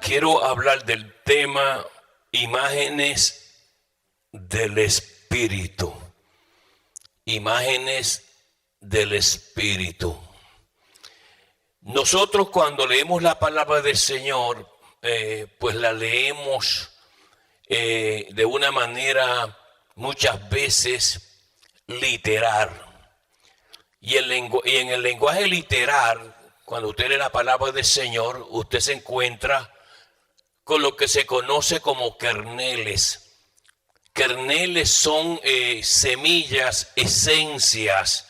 quiero hablar del tema imágenes del Espíritu. Imágenes del Espíritu. Nosotros cuando leemos la palabra del Señor, pues la leemos de una manera muchas veces literal. Y en el lenguaje literal, cuando usted lee la palabra del Señor, usted se encuentra con lo que se conoce como kerneles. Kerneles son semillas, esencias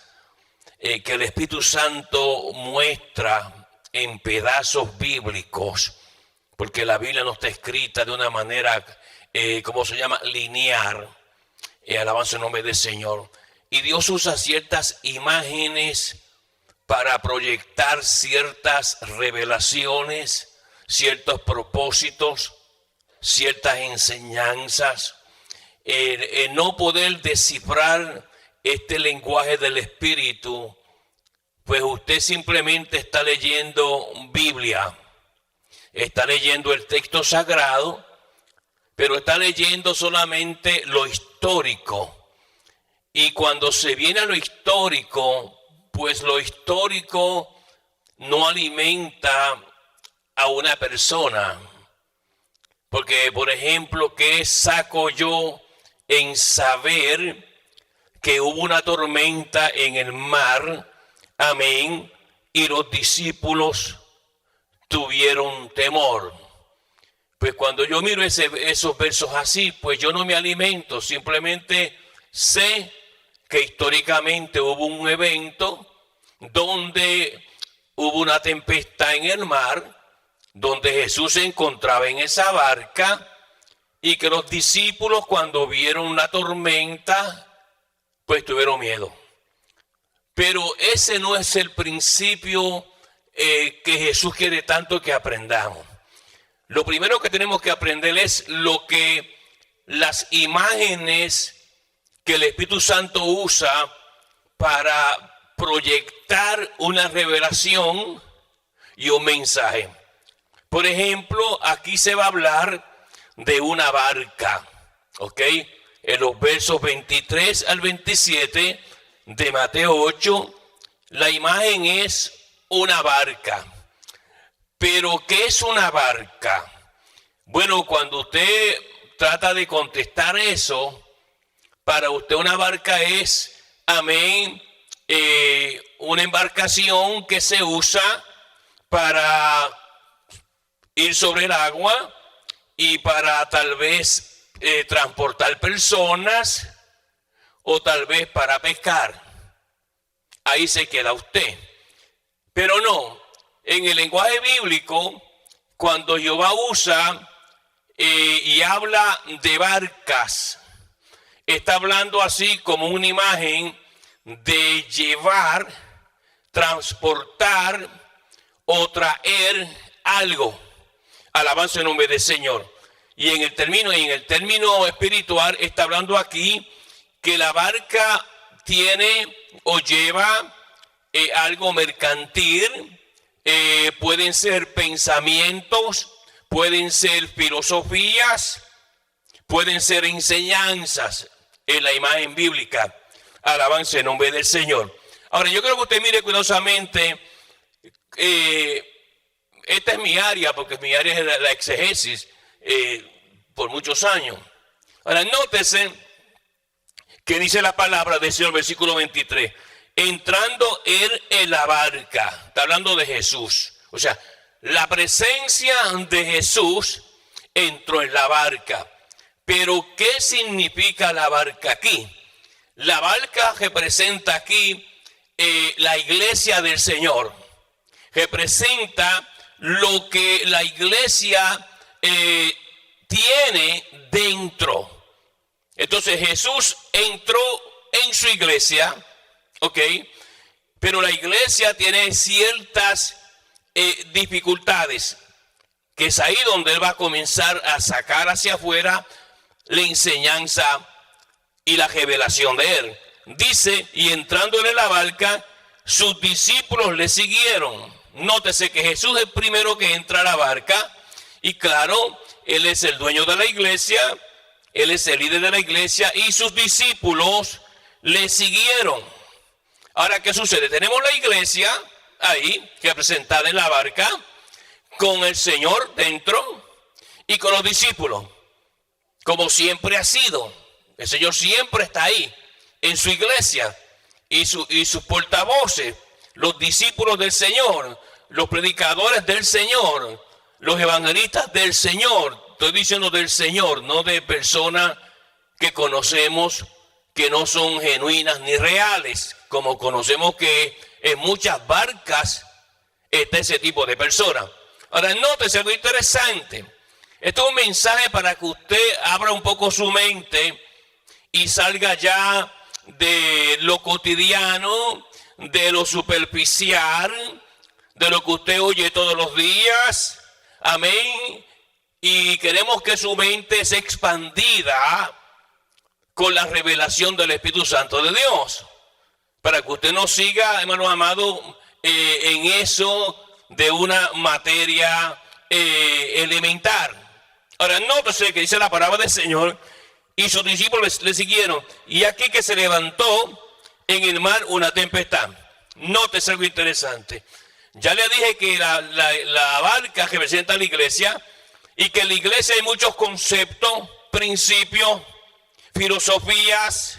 que el Espíritu Santo muestra en pedazos bíblicos, porque la Biblia no está escrita de una manera, ¿cómo se llama? Lineal. Alabanza el nombre del Señor. Y Dios usa ciertas imágenes para proyectar ciertas revelaciones, ciertos propósitos, ciertas enseñanzas. No poder descifrar este lenguaje del Espíritu, pues usted simplemente está leyendo Biblia, está leyendo el texto sagrado, pero está leyendo solamente lo histórico. Y cuando se viene a lo histórico, pues lo histórico no alimenta a una persona. Porque, por ejemplo, ¿qué saco yo en saber que hubo una tormenta en el mar? Amén. Y los discípulos tuvieron temor. Pues cuando yo miro esos versos así, pues yo no me alimento, simplemente sé que históricamente hubo un evento donde hubo una tempestad en el mar, donde Jesús se encontraba en esa barca y que los discípulos cuando vieron la tormenta, pues tuvieron miedo. Pero ese no es el principio que Jesús quiere tanto que aprendamos. Lo primero que tenemos que aprender es las imágenes que el Espíritu Santo usa para proyectar una revelación y un mensaje. Por ejemplo, aquí se va a hablar de una barca, ¿ok? En los versos 23 al 27 de Mateo 8, la imagen es una barca. Pero, ¿qué es una barca? Bueno, cuando usted trata de contestar eso, para usted una barca es, amén, una embarcación que se usa para ir sobre el agua y para tal vez transportar personas o tal vez para pescar. Ahí se queda usted. Pero no, en el lenguaje bíblico, cuando Jehová usa y habla de barcas, está hablando así como una imagen de llevar, transportar o traer algo. Alabanza en nombre del Señor. Y en el término espiritual está hablando aquí que la barca tiene o lleva algo mercantil, pueden ser pensamientos, pueden ser filosofías, pueden ser enseñanzas en la imagen bíblica. Alabanza en nombre del Señor. Ahora yo creo que usted mire cuidadosamente, esta es mi área, porque mi área es la exegesis por muchos años. Ahora nótese que dice la palabra del Señor, versículo 23, entrando él en la barca, está hablando de Jesús. O sea, la presencia de Jesús entró en la barca. Pero ¿qué significa la barca aquí? La barca representa aquí la iglesia del Señor. Representa lo que la iglesia tiene dentro. Entonces Jesús entró en su iglesia, ¿ok? Pero la iglesia tiene ciertas dificultades, que es ahí donde él va a comenzar a sacar hacia afuera la enseñanza y la revelación de él. Dice, y entrando en la barca, sus discípulos le siguieron. Nótese que Jesús es el primero que entra a la barca Y claro, él es el dueño de la iglesia, él es el líder de la iglesia y sus discípulos le siguieron. Ahora, ¿qué sucede? Tenemos la iglesia ahí, representada en la barca, con el Señor dentro y con los discípulos, como siempre ha sido. El Señor siempre está ahí, en su iglesia, y sus portavoces, los discípulos del Señor, los predicadores del Señor, los evangelistas del Señor. Estoy diciendo del Señor, no de personas que conocemos que no son genuinas ni reales, como conocemos que en muchas barcas está ese tipo de personas. Ahora, nótese algo interesante. Esto es un mensaje para que usted abra un poco su mente y salga ya de lo cotidiano, de lo superficial, de lo que usted oye todos los días. Amén. Y queremos que su mente sea expandida con la revelación del Espíritu Santo de Dios, para que usted no siga, hermano amado, en eso de una materia elemental. Ahora, nótese que dice la palabra del Señor, y sus discípulos le siguieron, y aquí que se levantó en el mar una tempestad. Nótese algo interesante. Ya le dije que la barca representa a la iglesia, y que en la iglesia hay muchos conceptos, principios, filosofías,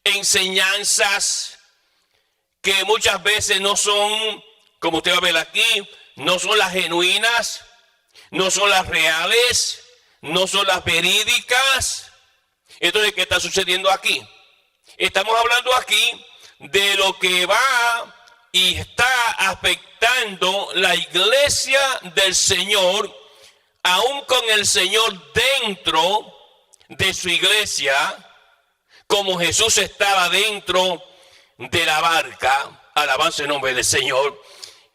enseñanzas, que muchas veces no son, como usted va a ver aquí, no son las genuinas, no son las reales, no son las verídicas. Entonces, ¿qué está sucediendo aquí? Estamos hablando aquí de lo que va y está afectando la iglesia del Señor, aún con el Señor dentro de su iglesia, como Jesús estaba dentro de la barca. Alabanza el nombre del Señor.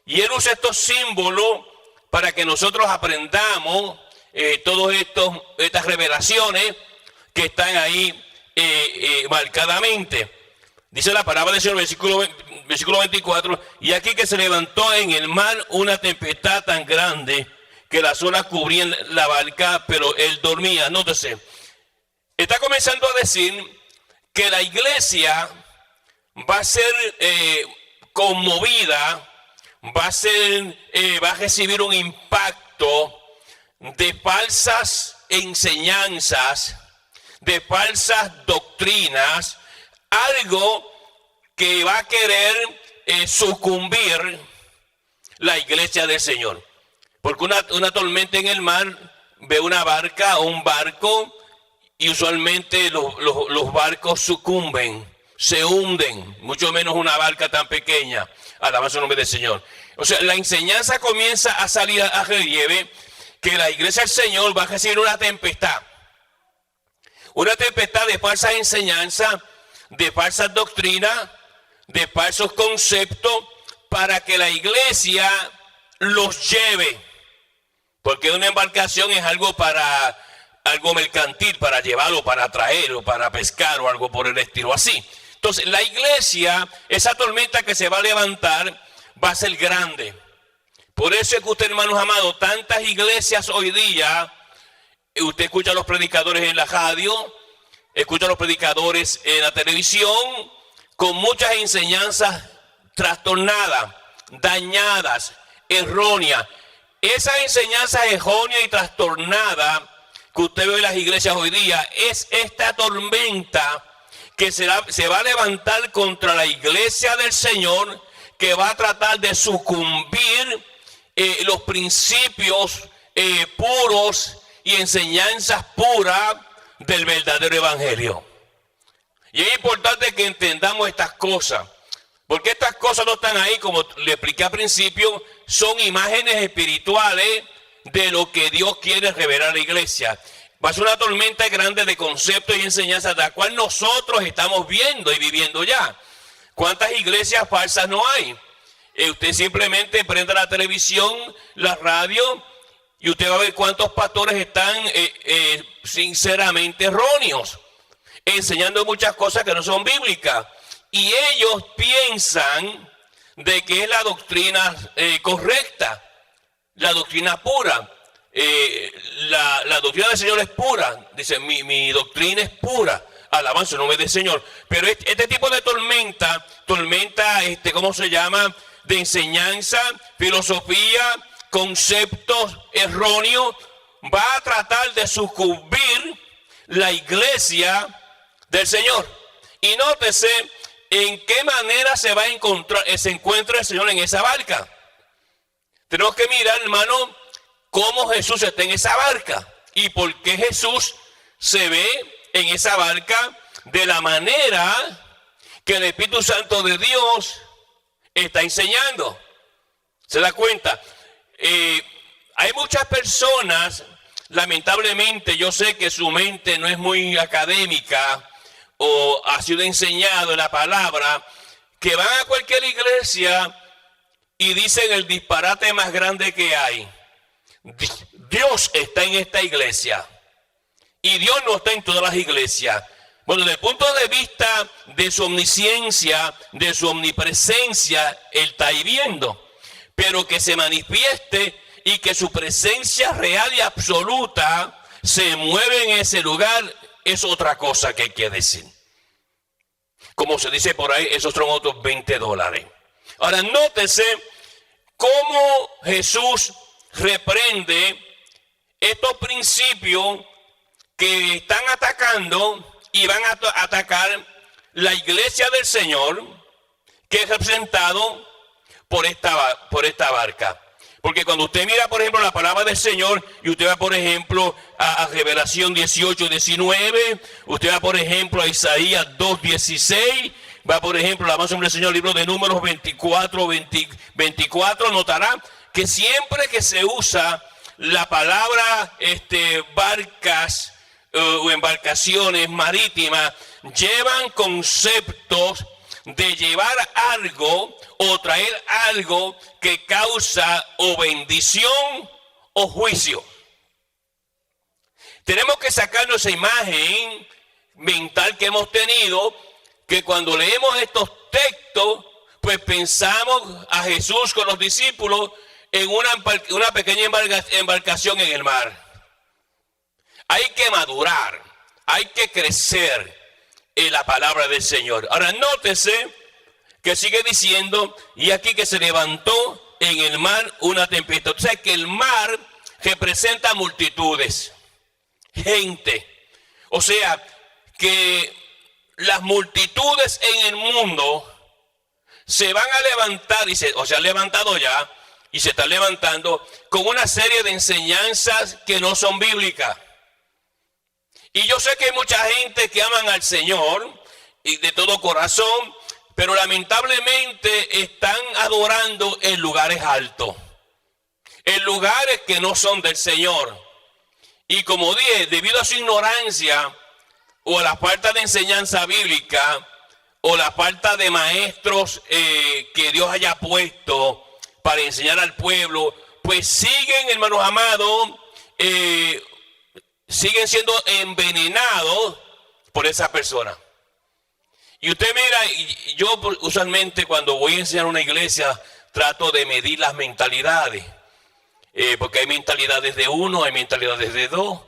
Y Él usa estos símbolos para que nosotros aprendamos todas estas revelaciones que están ahí marcadamente. Dice la palabra del Señor, versículo 24, y aquí que se levantó en el mar una tempestad tan grande que las olas cubrían la barca, pero él dormía. Nótese, está comenzando a decir que la iglesia va a ser conmovida, va a recibir un impacto de falsas enseñanzas, de falsas doctrinas, algo que va a querer sucumbir la iglesia del Señor. Porque una tormenta en el mar ve una barca o un barco, y usualmente los barcos sucumben, se hunden, mucho menos una barca tan pequeña. Alabanza el nombre del Señor. O sea, la enseñanza comienza a salir a relieve que la iglesia del Señor va a recibir una tempestad de falsas enseñanzas, de falsas doctrinas, de falsos conceptos, para que la iglesia los lleve. Porque una embarcación es algo mercantil, para llevarlo, para traerlo, para pescar o algo por el estilo así. Entonces, la iglesia, esa tormenta que se va a levantar, va a ser grande. Por eso es que usted, hermanos amados, tantas iglesias hoy día, usted escucha a los predicadores en la radio, escucha a los predicadores en la televisión, con muchas enseñanzas trastornadas, dañadas, erróneas. Esas enseñanzas erróneas y trastornadas que usted ve en las iglesias hoy día, es esta tormenta que se va a levantar contra la iglesia del Señor, que va a tratar de sucumbir los principios puros y enseñanzas puras del verdadero evangelio. Y es importante que entendamos estas cosas, porque estas cosas no están ahí, como le expliqué al principio, son imágenes espirituales de lo que Dios quiere revelar a la iglesia. Va a ser una tormenta grande de conceptos y enseñanzas, la cual nosotros estamos viendo y viviendo ya. ¿Cuántas iglesias falsas no hay? Usted simplemente prende la televisión, la radio, y usted va a ver cuántos pastores están sinceramente erróneos, enseñando muchas cosas que no son bíblicas. Y ellos piensan de que es la doctrina correcta, la doctrina pura. la doctrina del Señor es pura. Dice, mi doctrina es pura. Alabanza el nombre del Señor. Pero este tipo de tormenta, ¿cómo se llama? De enseñanza, filosofía, conceptos erróneos, va a tratar de sucumbir la iglesia del Señor. Y nótese en qué manera se encuentra el Señor en esa barca. Tenemos que mirar, hermano, cómo Jesús está en esa barca y por qué Jesús se ve en esa barca de la manera que el Espíritu Santo de Dios está enseñando. ¿Se da cuenta? Hay muchas personas, lamentablemente, yo sé que su mente no es muy académica o ha sido enseñado en la palabra, que van a cualquier iglesia y dicen el disparate más grande que hay. Dios está en esta iglesia y Dios no está en todas las iglesias. Bueno, desde el punto de vista de su omnisciencia, de su omnipresencia, Él está ahí viendo. Pero que se manifieste y que su presencia real y absoluta se mueve en ese lugar es otra cosa que hay que decir. Como se dice por ahí, esos son otros $20. Ahora, nótese cómo Jesús reprende estos principios que están atacando y van a atacar la iglesia del Señor, que es representado por esta barca. Porque cuando usted mira, por ejemplo, la palabra del Señor, y usted va, por ejemplo, a Revelación 18:19, usted va, por ejemplo, a Isaías 2:16, va, por ejemplo, la alabanza del Señor, libro de Números 24, notará que siempre que se usa la palabra barcas o embarcaciones marítimas, llevan conceptos de llevar algo o traer algo que causa o bendición o juicio. Tenemos que sacarnos esa imagen mental que hemos tenido, que cuando leemos estos textos, pues pensamos a Jesús con los discípulos en una pequeña embarcación en el mar. Hay que madurar, hay que crecer en la palabra del Señor. Ahora nótese que sigue diciendo, y aquí que se levantó en el mar una tempestad. O sea que el mar representa multitudes, gente. O sea que las multitudes en el mundo se van a levantar, o se han levantado ya, y se están levantando con una serie de enseñanzas que no son bíblicas. Y yo sé que hay mucha gente que aman al Señor y de todo corazón, pero lamentablemente están adorando en lugares altos, en lugares que no son del Señor. Y como dije, debido a su ignorancia o a la falta de enseñanza bíblica o la falta de maestros que Dios haya puesto para enseñar al pueblo, pues siguen, hermanos amados, siguen siendo envenenados por esa persona. Y usted mira, yo usualmente cuando voy a enseñar a una iglesia trato de medir las mentalidades, porque hay mentalidades de 1, hay mentalidades de 2,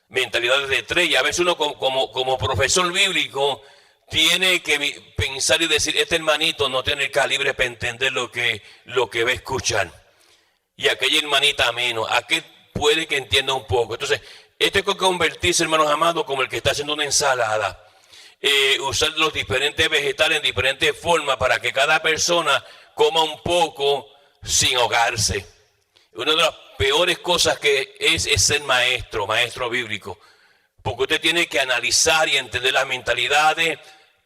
mentalidades de 3, y a veces uno como profesor bíblico tiene que pensar y decir, este hermanito no tiene el calibre para entender lo que va a escuchar, y aquella hermanita menos, aquel puede que entienda un poco. Entonces, esto es que convertirse, hermanos amados, como el que está haciendo una ensalada. Usar los diferentes vegetales en diferentes formas para que cada persona coma un poco sin ahogarse. Una de las peores cosas que es ser maestro bíblico, porque usted tiene que analizar y entender las mentalidades.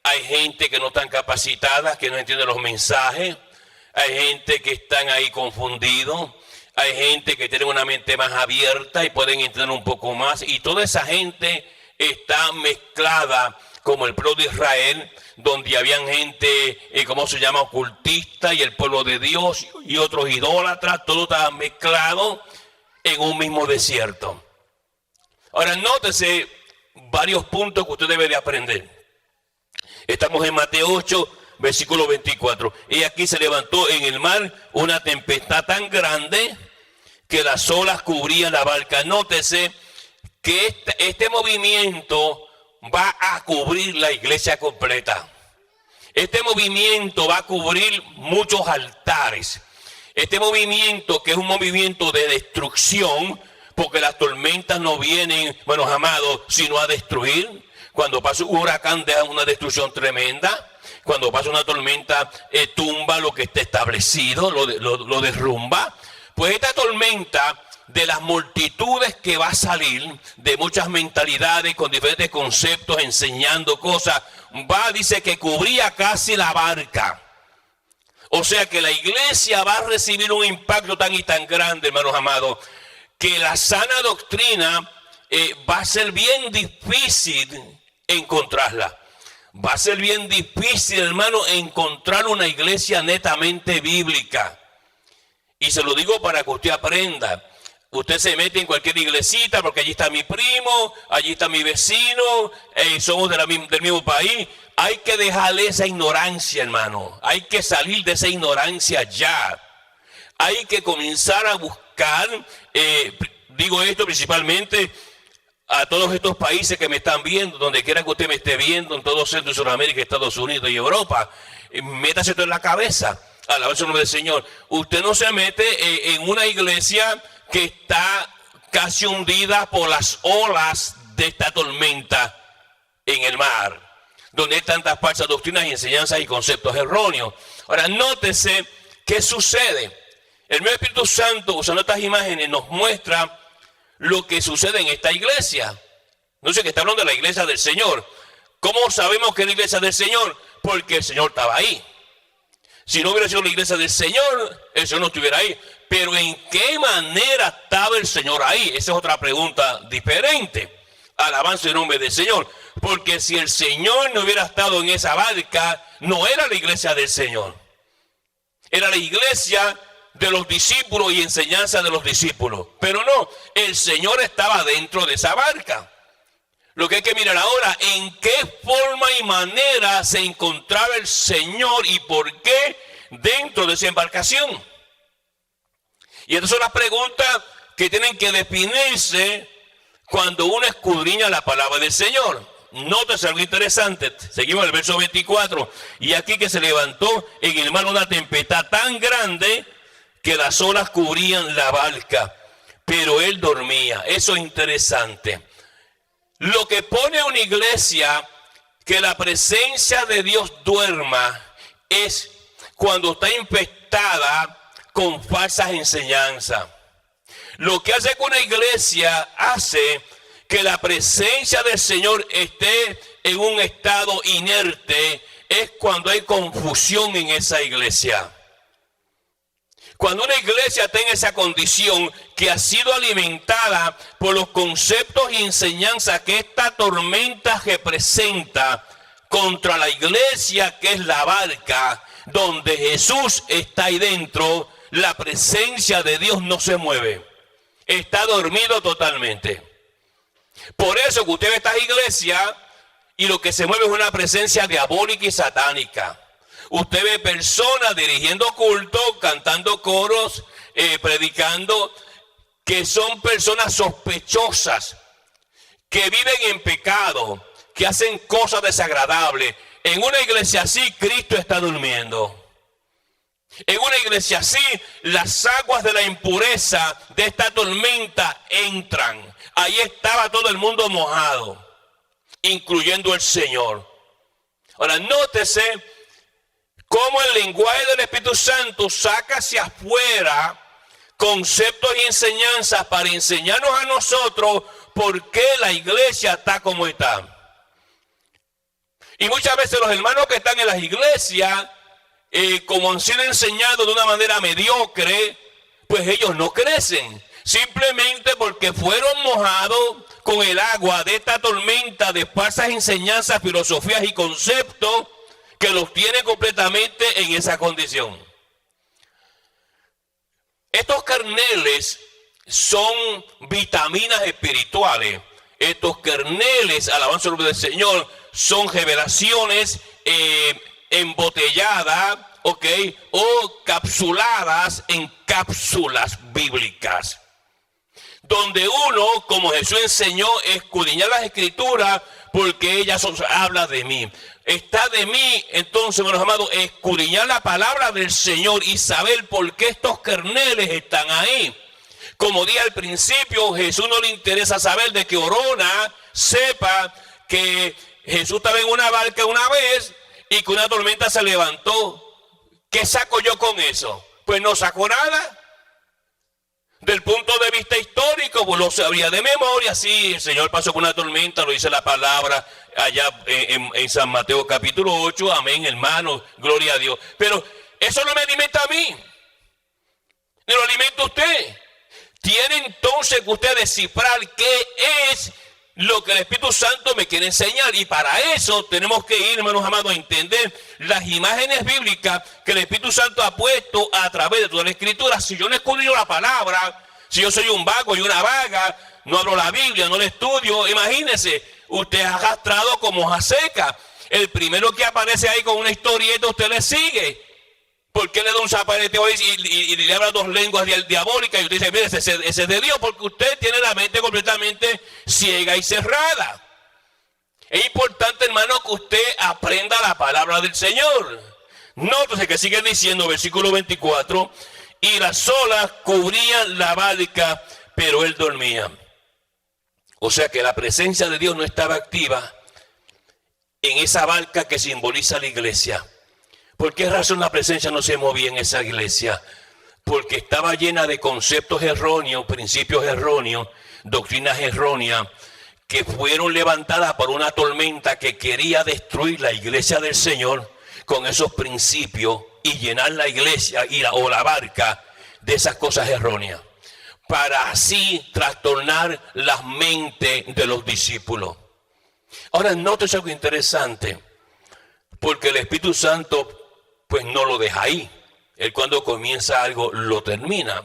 Hay gente que no están capacitadas, que no entiende los mensajes, hay gente que están ahí confundidos, hay gente que tiene una mente más abierta y pueden entender un poco más, y toda esa gente está mezclada como el pueblo de Israel, donde habían gente, ¿cómo se llama?, ocultista, y el pueblo de Dios y otros idólatras, todo estaba mezclado en un mismo desierto. Ahora nótese varios puntos que usted debe de aprender. Estamos en Mateo 8, versículo 24. Y aquí se levantó en el mar una tempestad tan grande que las olas cubrían la barca. Nótese que este movimiento va a cubrir la iglesia completa. Este movimiento va a cubrir muchos altares. Este movimiento, que es un movimiento de destrucción, porque las tormentas no vienen, buenos amados, sino a destruir. Cuando pasa un huracán deja una destrucción tremenda. Cuando pasa una tormenta tumba lo que está establecido, lo derrumba. Pues esta tormenta, de las multitudes que va a salir, de muchas mentalidades con diferentes conceptos, enseñando cosas, dice que cubría casi la barca. O sea que la iglesia va a recibir un impacto tan y tan grande, hermanos amados, que la sana doctrina va a ser bien difícil encontrarla. Va a ser bien difícil, hermano, encontrar una iglesia netamente bíblica. Y se lo digo para que usted aprenda. Usted se mete en cualquier iglesita porque allí está mi primo, allí está mi vecino, somos del mismo país. Hay que dejarle esa ignorancia, hermano. Hay que salir de esa ignorancia ya. Hay que comenzar a buscar, digo esto principalmente a todos estos países que me están viendo, donde quiera que usted me esté viendo, en todo Centro y Sudamérica, Estados Unidos y Europa. Métase esto en la cabeza. Alabanza el nombre del Señor. Usted no se mete en una iglesia que está casi hundida por las olas de esta tormenta en el mar, donde hay tantas falsas doctrinas y enseñanzas y conceptos erróneos. Ahora, nótese qué sucede. El mismo Espíritu Santo, usando estas imágenes, nos muestra lo que sucede en esta iglesia. No sé, que está hablando de la iglesia del Señor. ¿Cómo sabemos que es la iglesia del Señor? Porque el Señor estaba ahí. Si no hubiera sido la iglesia del Señor, el Señor no estuviera ahí. Pero ¿en qué manera estaba el Señor ahí? Esa es otra pregunta diferente. Alabanza el nombre del Señor. Porque si el Señor no hubiera estado en esa barca, no era la iglesia del Señor. Era la iglesia de los discípulos y enseñanza de los discípulos. Pero no, el Señor estaba dentro de esa barca. Lo que hay que mirar ahora, en qué forma y manera se encontraba el Señor y por qué dentro de esa embarcación. Y estas son las preguntas que tienen que definirse cuando uno escudriña la palabra del Señor. Nótese algo interesante. Seguimos en el verso 24. Y aquí que se levantó en el mar una tempestad tan grande que las olas cubrían la barca, pero él dormía. Eso es interesante. Lo que pone a una iglesia que la presencia de Dios duerma es cuando está infectada con falsas enseñanzas. Lo que hace que una iglesia hace que la presencia del Señor esté en un estado inerte es cuando hay confusión en esa iglesia. Cuando una iglesia está en esa condición que ha sido alimentada por los conceptos y enseñanzas que esta tormenta representa contra la iglesia, que es la barca, donde Jesús está ahí dentro, la presencia de Dios no se mueve. Está dormido totalmente. Por eso que usted ve estas iglesias y lo que se mueve es una presencia diabólica y satánica. Usted ve personas dirigiendo culto, cantando coros, predicando, que son personas sospechosas, que viven en pecado, que hacen cosas desagradables. En una iglesia así, Cristo está durmiendo. En una iglesia así, las aguas de la impureza de esta tormenta entran. Ahí estaba todo el mundo mojado, incluyendo el Señor. Ahora, nótese cómo el lenguaje del Espíritu Santo saca hacia afuera conceptos y enseñanzas para enseñarnos a nosotros por qué la iglesia está como está. Y muchas veces los hermanos que están en las iglesias, como han sido enseñados de una manera mediocre, pues ellos no crecen. Simplemente porque fueron mojados con el agua de esta tormenta de falsas enseñanzas, filosofías y conceptos que los tiene completamente en esa condición. Estos carneles son vitaminas espirituales. Estos carneles, alabanza al nombre del Señor, son revelaciones embotelladas ¿ok? O capsuladas en cápsulas bíblicas, donde uno, como Jesús enseñó, escudriñar las escrituras, porque ellas hablan de mí. Está de mí, entonces, hermanos amados, escudriñar la palabra del Señor y saber por qué estos carneles están ahí. Como dije al principio, Jesús no le interesa saber de que Orona sepa que Jesús estaba en una barca una vez y que una tormenta se levantó. ¿Qué saco yo con eso? Pues no saco nada. Del punto de vista histórico, pues lo sabía de memoria. Sí, el Señor pasó por una tormenta, lo dice la palabra allá en San Mateo capítulo 8. Amén, hermano, gloria a Dios. Pero eso no me alimenta a mí, ni lo alimenta a usted. Tiene entonces que usted descifrar qué es lo que el Espíritu Santo me quiere enseñar. Y para eso tenemos que ir, hermanos amados, a entender las imágenes bíblicas que el Espíritu Santo ha puesto a través de toda la Escritura. Si yo no escudriño la palabra, si yo soy un vago y una vaga, no abro la Biblia, no la estudio, imagínese, usted es arrastrado como hoja seca. El primero que aparece ahí con una historieta, usted le sigue. ¿Por qué le da un zapaleteo y le habla dos lenguas diabólicas? Y usted dice, mire, ese es de Dios, porque usted tiene la mente completamente ciega y cerrada. Es importante, hermano, que usted aprenda la palabra del Señor. Nótese que sigue diciendo, versículo 24, y las olas cubrían la barca, pero él dormía. O sea que la presencia de Dios no estaba activa en esa barca que simboliza la iglesia. ¿Por qué razón la presencia no se movía en esa iglesia? Porque estaba llena de conceptos erróneos, principios erróneos, doctrinas erróneas, que fueron levantadas por una tormenta que quería destruir la iglesia del Señor con esos principios y llenar la iglesia o la barca de esas cosas erróneas, para así trastornar las mentes de los discípulos. Ahora, nótese algo interesante, porque el Espíritu Santo pues no lo deja ahí. Él cuando comienza algo lo termina.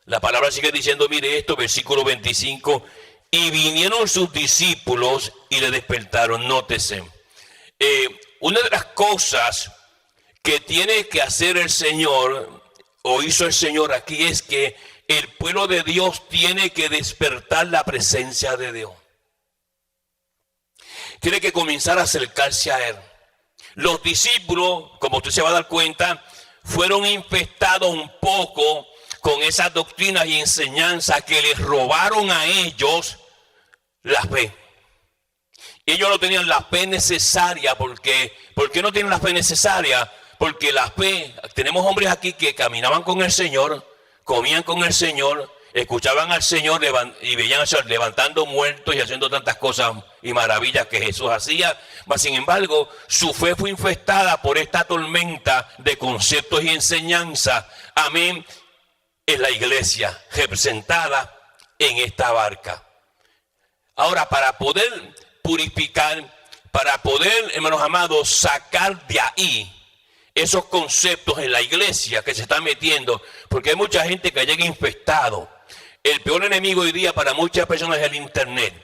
La palabra sigue diciendo, mire esto, versículo 25, y vinieron sus discípulos y le despertaron. Nótese, una de las cosas que tiene que hacer el Señor, o hizo el Señor aquí, es que el pueblo de Dios tiene que despertar la presencia de Dios. Tiene que comenzar a acercarse a Él. Los discípulos, como usted se va a dar cuenta, fueron infectados un poco con esas doctrinas y enseñanzas que les robaron a ellos la fe. Ellos no tenían la fe necesaria. ¿Por qué no tienen la fe necesaria? Porque la fe, tenemos hombres aquí que caminaban con el Señor, comían con el Señor, escuchaban al Señor y veían al Señor levantando muertos y haciendo tantas cosas y maravillas que Jesús hacía. Mas sin embargo, su fe fue infestada por esta tormenta de conceptos y enseñanzas. Amén. En la iglesia representada en esta barca. Ahora, para poder purificar, para poder, hermanos amados, sacar de ahí esos conceptos en la iglesia que se están metiendo, porque hay mucha gente que llega infestado. El peor enemigo hoy día para muchas personas es el internet.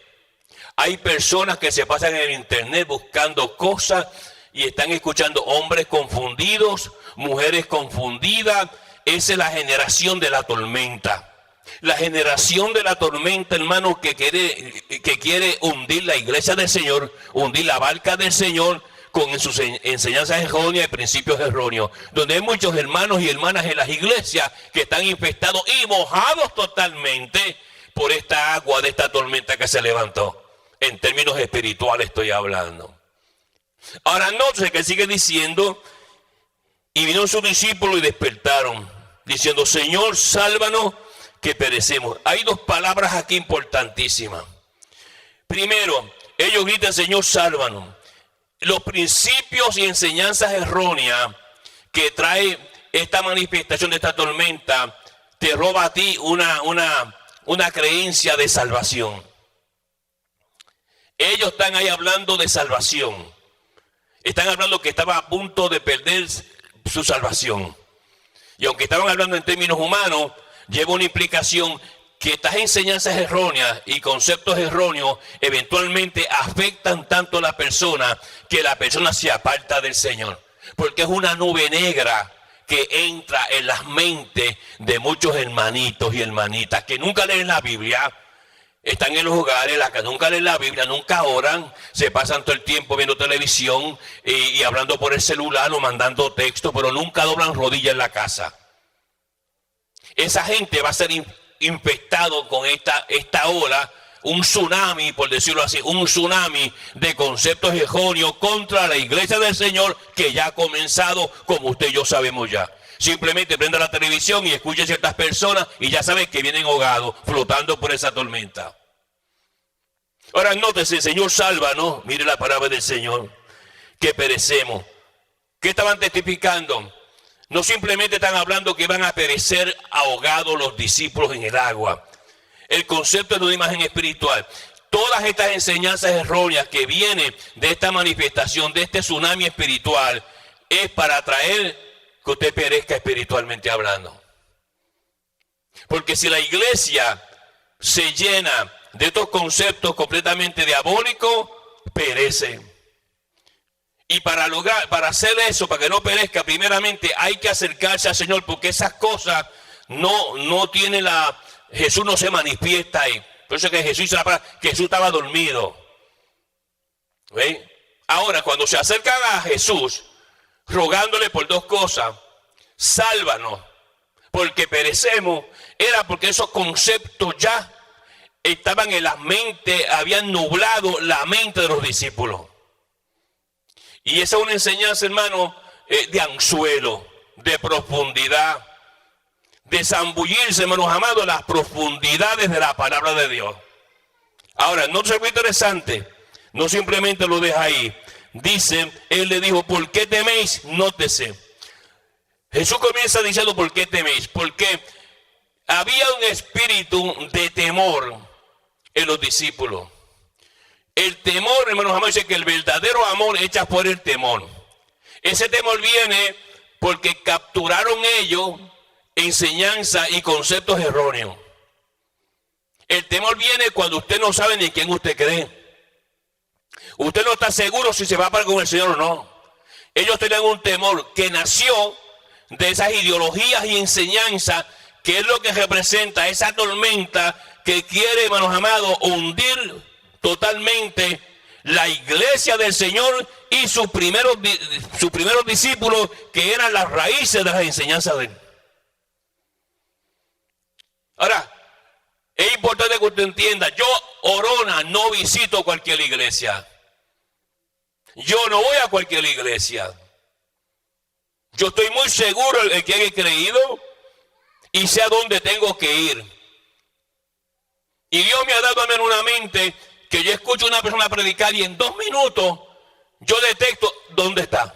Hay personas que se pasan en el internet buscando cosas y están escuchando hombres confundidos, mujeres confundidas. Esa es la generación de la tormenta. La generación de la tormenta, hermano, que quiere hundir la iglesia del Señor, hundir la barca del Señor con sus enseñanzas erróneas y principios erróneos. Donde hay muchos hermanos y hermanas en las iglesias que están infestados y mojados totalmente por esta agua de esta tormenta que se levantó. En términos espirituales estoy hablando. Ahora nótese que sigue diciendo, y vinieron sus discípulos y despertaron, diciendo, Señor, sálvanos que perecemos. Hay dos palabras aquí importantísimas. Primero, ellos gritan, Señor, sálvanos. Los principios y enseñanzas erróneas que trae esta manifestación de esta tormenta te roba a ti una creencia de salvación. Ellos están ahí hablando de salvación. Están hablando que estaba a punto de perder su salvación. Y aunque estaban hablando en términos humanos, lleva una implicación que estas enseñanzas erróneas y conceptos erróneos eventualmente afectan tanto a la persona que la persona se aparta del Señor. Porque es una nube negra que entra en las mentes de muchos hermanitos y hermanitas que nunca leen la Biblia. Están en los hogares, las que nunca leen la Biblia, nunca oran, se pasan todo el tiempo viendo televisión y hablando por el celular o mandando textos, pero nunca doblan rodillas en la casa. Esa gente va a ser infectado con esta ola, un tsunami, por decirlo así, un tsunami de conceptos erróneos contra la iglesia del Señor que ya ha comenzado, como usted y yo sabemos ya. Simplemente prenda la televisión y escuche ciertas personas y ya sabe que vienen ahogados, flotando por esa tormenta. Ahora nótese, el Señor sálvanos, mire la palabra del Señor, que perecemos. ¿Qué estaban testificando? No simplemente están hablando que van a perecer ahogados los discípulos en el agua. El concepto de una imagen espiritual. Todas estas enseñanzas erróneas que vienen de esta manifestación, de este tsunami espiritual, es para traer que usted perezca espiritualmente hablando. Porque si la iglesia se llena de estos conceptos completamente diabólicos, perece. Y para hacer eso, para que no perezca, primeramente hay que acercarse al Señor, porque esas cosas no tienen Jesús no se manifiesta ahí. Por eso es que Jesús estaba dormido. ¿Ve? Ahora, cuando se acercan a Jesús, rogándole por dos cosas: sálvanos, porque perecemos, era porque esos conceptos ya estaban en la mente, habían nublado la mente de los discípulos. Y esa es una enseñanza, hermano, de anzuelo, de profundidad, de zambullirse, hermanos amados, las profundidades de la palabra de Dios. Ahora, no es muy interesante, no simplemente lo deja ahí. Dice, él le dijo: ¿por qué teméis? Nótese. Jesús comienza diciendo: ¿por qué teméis? Porque había un espíritu de temor en los discípulos. El temor, hermanos amados, dice que el verdadero amor echa por el temor. Ese temor viene porque capturaron ellos enseñanza y conceptos erróneos. El temor viene cuando usted no sabe ni quién usted cree. Usted no está seguro si se va para con el Señor o no. Ellos tenían un temor que nació de esas ideologías y enseñanzas, que es lo que representa esa tormenta que quiere, hermanos amados, hundir totalmente la iglesia del Señor y sus primeros discípulos, que eran las raíces de las enseñanzas de él. Ahora, es importante que usted entienda: yo, Orona, no visito cualquier iglesia. Yo no voy a cualquier iglesia. Yo estoy muy seguro de que he creído y sé a dónde tengo que ir. Y Dios me ha dado a mí una mente que yo escucho a una persona predicar y en 2 minutos yo detecto dónde está.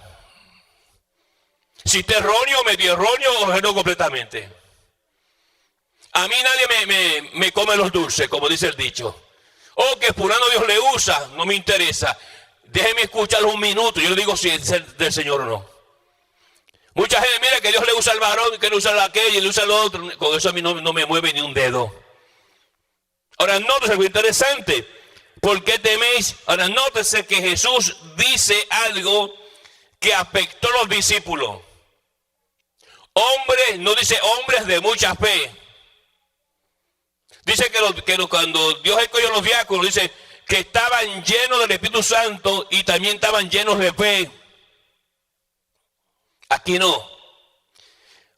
Si está erróneo, medio erróneo o erróneo completamente. A mí nadie me come los dulces, como dice el dicho. O que fulano Dios le usa, no me interesa. Déjeme escucharlo un minuto, yo le digo si es del Señor o no. Mucha gente mira que Dios le usa al varón, que le usa a aquello y le usa al otro. Con eso a mí no me mueve ni un dedo. Ahora nótese algo interesante. ¿Por qué teméis? Ahora nótese que Jesús dice algo que afectó a los discípulos. Hombres, no dice hombres de mucha fe. Dice que cuando Dios escogió a los diáconos, dice que estaban llenos del Espíritu Santo y también estaban llenos de fe. Aquí no.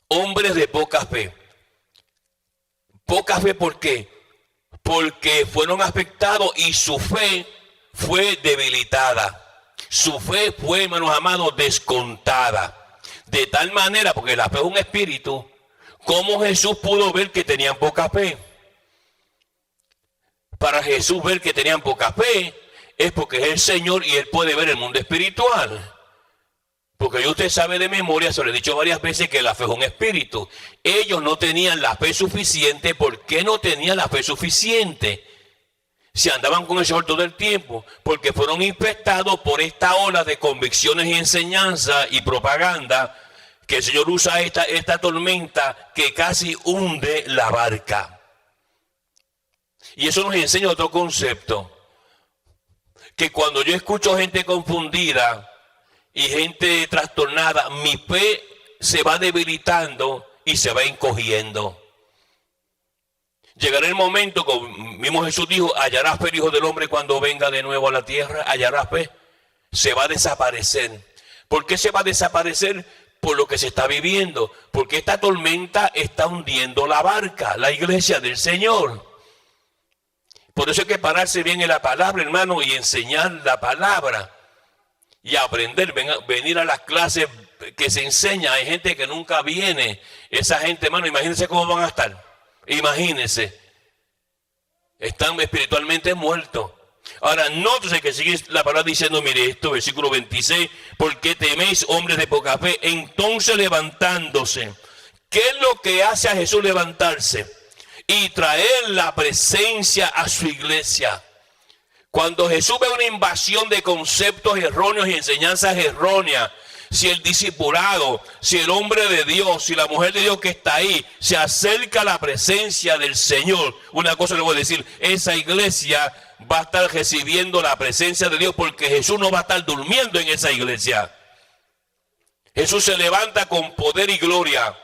Hombres de poca fe. Poca fe, ¿por qué? Porque fueron afectados y su fe fue debilitada. Su fe fue, hermanos amados, descontada. De tal manera, porque la fe es un espíritu, ¿cómo Jesús pudo ver que tenían poca fe? Para Jesús ver que tenían poca fe es porque es el Señor y Él puede ver el mundo espiritual. Porque ya usted sabe de memoria, se lo he dicho varias veces, que la fe es un espíritu. Ellos no tenían la fe suficiente. ¿Por qué no tenían la fe suficiente? Si andaban con el Señor todo el tiempo, porque fueron infectados por esta ola de convicciones y enseñanza y propaganda, que el Señor usa esta tormenta que casi hunde la barca. Y eso nos enseña otro concepto, que cuando yo escucho gente confundida y gente trastornada, mi fe se va debilitando y se va encogiendo. Llegará el momento, como mismo Jesús dijo, hallará fe el Hijo del Hombre cuando venga de nuevo a la tierra, hallará fe, se va a desaparecer. ¿Por qué se va a desaparecer? Por lo que se está viviendo, porque esta tormenta está hundiendo la barca, la iglesia del Señor. Por eso hay que pararse bien en la palabra, hermano, y enseñar la palabra y aprender, venir a las clases que se enseña. Hay gente que nunca viene. Esa gente, hermano, imagínense cómo van a estar. Imagínense. Están espiritualmente muertos. Ahora, nótese que sigue la palabra diciendo, mire esto, versículo 26, ¿por qué teméis, hombres de poca fe? Entonces levantándose. ¿Qué es lo que hace a Jesús levantarse? Y traer la presencia a su iglesia. Cuando Jesús ve una invasión de conceptos erróneos y enseñanzas erróneas, si el discipulado, si el hombre de Dios, si la mujer de Dios que está ahí, se acerca a la presencia del Señor, una cosa le voy a decir, esa iglesia va a estar recibiendo la presencia de Dios, porque Jesús no va a estar durmiendo en esa iglesia. Jesús se levanta con poder y gloria